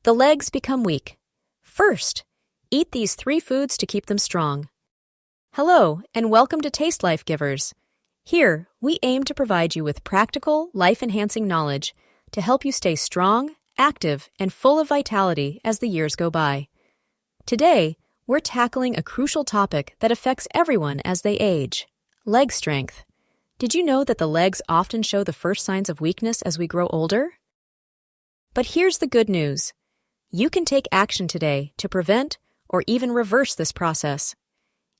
The legs become weak. First, eat these 3 foods to keep them strong. Hello, and welcome to Taste Life Givers. Here, we aim to provide you with practical, life-enhancing knowledge to help you stay strong, active, and full of vitality as the years go by. Today, we're tackling a crucial topic that affects everyone as they age: leg strength. Did you know that the legs often show the first signs of weakness as we grow older? But here's the good news. You can take action today to prevent or even reverse this process.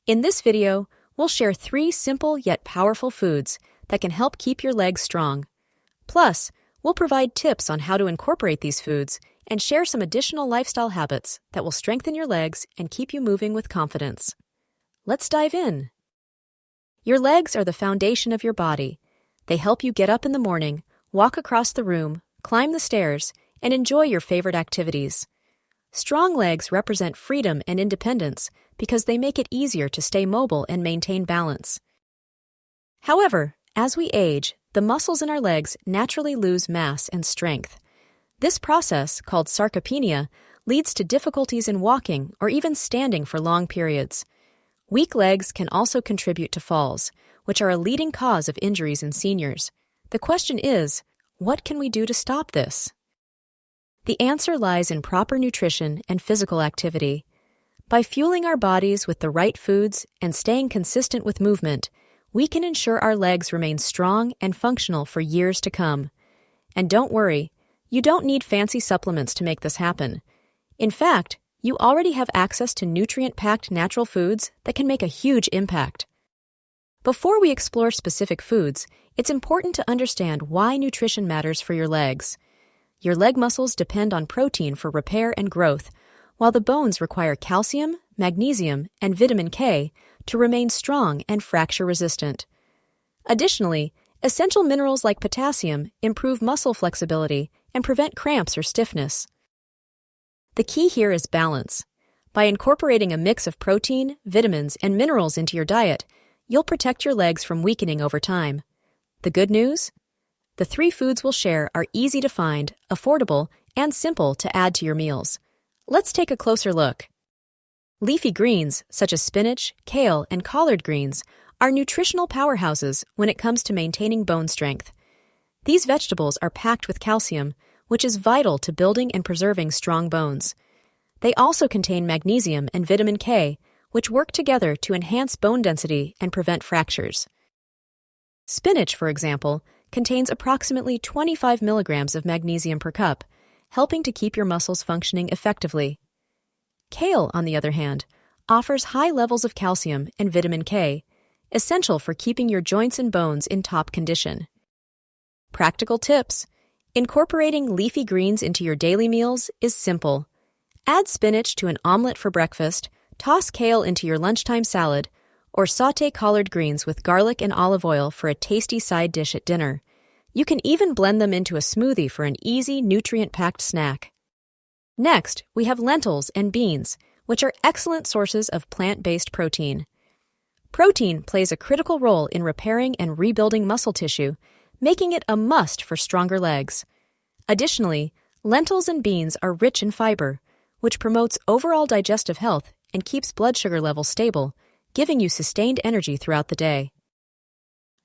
In this video, we'll share 3 simple yet powerful foods that can help keep your legs strong. Plus, we'll provide tips on how to incorporate these foods and share some additional lifestyle habits that will strengthen your legs and keep you moving with confidence. Let's dive in. Your legs are the foundation of your body. They help you get up in the morning, walk across the room, climb the stairs, and enjoy your favorite activities. Strong legs represent freedom and independence because they make it easier to stay mobile and maintain balance. However, as we age, the muscles in our legs naturally lose mass and strength. This process, called sarcopenia, leads to difficulties in walking or even standing for long periods. Weak legs can also contribute to falls, which are a leading cause of injuries in seniors. The question is, what can we do to stop this? The answer lies in proper nutrition and physical activity. By fueling our bodies with the right foods and staying consistent with movement, we can ensure our legs remain strong and functional for years to come. And don't worry, you don't need fancy supplements to make this happen. In fact, you already have access to nutrient-packed natural foods that can make a huge impact. Before we explore specific foods, it's important to understand why nutrition matters for your legs. Your leg muscles depend on protein for repair and growth, while the bones require calcium, magnesium, and vitamin K to remain strong and fracture-resistant. Additionally, essential minerals like potassium improve muscle flexibility and prevent cramps or stiffness. The key here is balance. By incorporating a mix of protein, vitamins, and minerals into your diet, you'll protect your legs from weakening over time. The good news? The 3 foods we'll share are easy to find, affordable, and simple to add to your meals. Let's take a closer look. Leafy greens, such as spinach, kale, and collard greens, are nutritional powerhouses when it comes to maintaining bone strength. These vegetables are packed with calcium, which is vital to building and preserving strong bones. They also contain magnesium and vitamin K, which work together to enhance bone density and prevent fractures. Spinach, for example, contains approximately 25 milligrams of magnesium per cup, helping to keep your muscles functioning effectively. Kale, on the other hand, offers high levels of calcium and vitamin K, essential for keeping your joints and bones in top condition. Practical tips. Incorporating leafy greens into your daily meals is simple. Add spinach to an omelet for breakfast, toss kale into your lunchtime salad, or sauté collard greens with garlic and olive oil for a tasty side dish at dinner. You can even blend them into a smoothie for an easy, nutrient-packed snack. Next, we have lentils and beans, which are excellent sources of plant-based protein. Protein plays a critical role in repairing and rebuilding muscle tissue, making it a must for stronger legs. Additionally, lentils and beans are rich in fiber, which promotes overall digestive health and keeps blood sugar levels stable, giving you sustained energy throughout the day.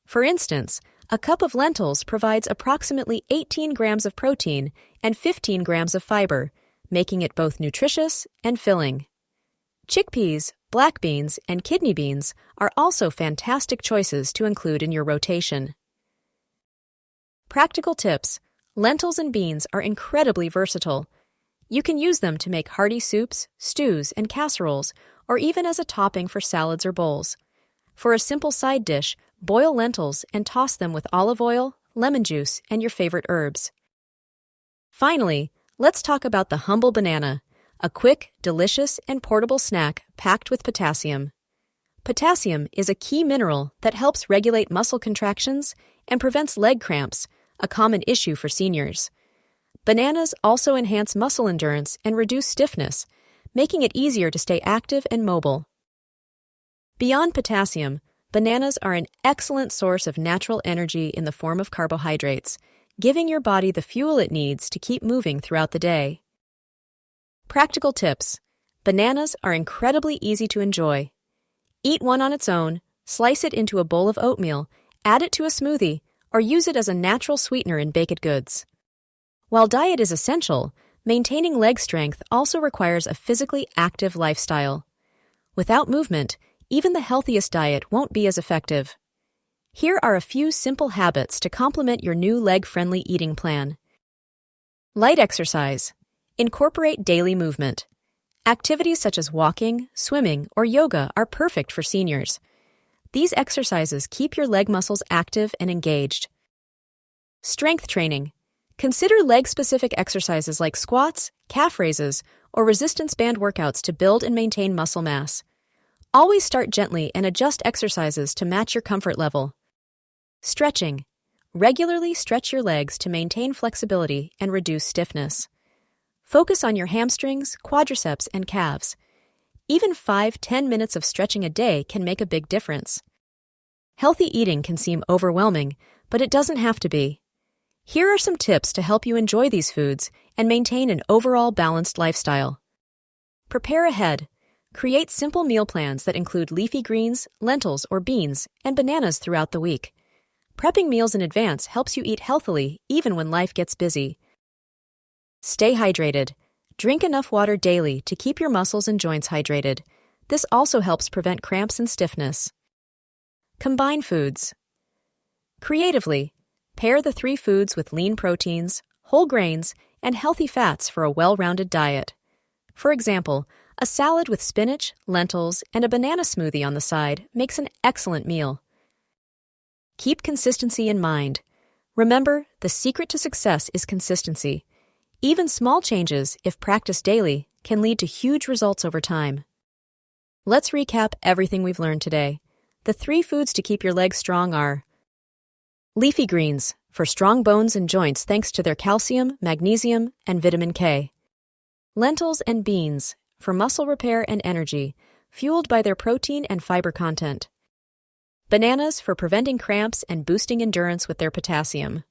For instance, a cup of lentils provides approximately 18 grams of protein and 15 grams of fiber, making it both nutritious and filling. Chickpeas, black beans, and kidney beans are also fantastic choices to include in your rotation. Practical tips. Lentils and beans are incredibly versatile. You can use them to make hearty soups, stews, and casseroles, or even as a topping for salads or bowls. For a simple side dish, boil lentils and toss them with olive oil, lemon juice, and your favorite herbs. Finally, let's talk about the humble banana, a quick, delicious, and portable snack packed with potassium. Potassium is a key mineral that helps regulate muscle contractions and prevents leg cramps, a common issue for seniors. Bananas also enhance muscle endurance and reduce stiffness, making it easier to stay active and mobile. Beyond potassium, bananas are an excellent source of natural energy in the form of carbohydrates, giving your body the fuel it needs to keep moving throughout the day. Practical tips. Bananas are incredibly easy to enjoy. Eat one on its own, slice it into a bowl of oatmeal, add it to a smoothie, or use it as a natural sweetener in baked goods. While diet is essential, maintaining leg strength also requires a physically active lifestyle. Without movement, even the healthiest diet won't be as effective. Here are a few simple habits to complement your new leg-friendly eating plan. Light exercise. Incorporate daily movement. Activities such as walking, swimming, or yoga are perfect for seniors. These exercises keep your leg muscles active and engaged. Strength training. Consider leg-specific exercises like squats, calf raises, or resistance band workouts to build and maintain muscle mass. Always start gently and adjust exercises to match your comfort level. Stretching. Regularly stretch your legs to maintain flexibility and reduce stiffness. Focus on your hamstrings, quadriceps, and calves. Even 5-10 minutes of stretching a day can make a big difference. Healthy eating can seem overwhelming, but it doesn't have to be. Here are some tips to help you enjoy these foods and maintain an overall balanced lifestyle. Prepare ahead. Create simple meal plans that include leafy greens, lentils or beans, and bananas throughout the week. Prepping meals in advance helps you eat healthily even when life gets busy. Stay hydrated. Drink enough water daily to keep your muscles and joints hydrated. This also helps prevent cramps and stiffness. Combine foods. Creatively, pair the 3 foods with lean proteins, whole grains, and healthy fats for a well-rounded diet. For example, a salad with spinach, lentils, and a banana smoothie on the side makes an excellent meal. Keep consistency in mind. Remember, the secret to success is consistency. Even small changes, if practiced daily, can lead to huge results over time. Let's recap everything we've learned today. The 3 foods to keep your legs strong are: leafy greens, for strong bones and joints thanks to their calcium, magnesium, and vitamin K. Lentils and beans, for muscle repair and energy, fueled by their protein and fiber content. Bananas, for preventing cramps and boosting endurance with their potassium.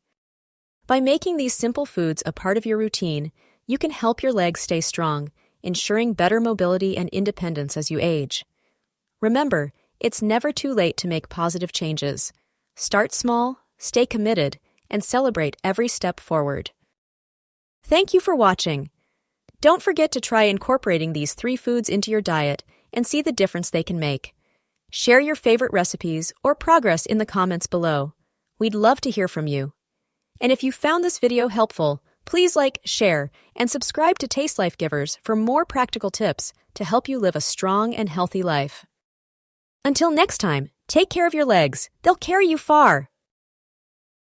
By making these simple foods a part of your routine, you can help your legs stay strong, ensuring better mobility and independence as you age. Remember, it's never too late to make positive changes. Start small, stay committed, and celebrate every step forward. Thank you for watching. Don't forget to try incorporating these 3 foods into your diet and see the difference they can make. Share your favorite recipes or progress in the comments below. We'd love to hear from you. And if you found this video helpful, please like, share, and subscribe to Taste Life Givers for more practical tips to help you live a strong and healthy life. Until next time, take care of your legs. They'll carry you far.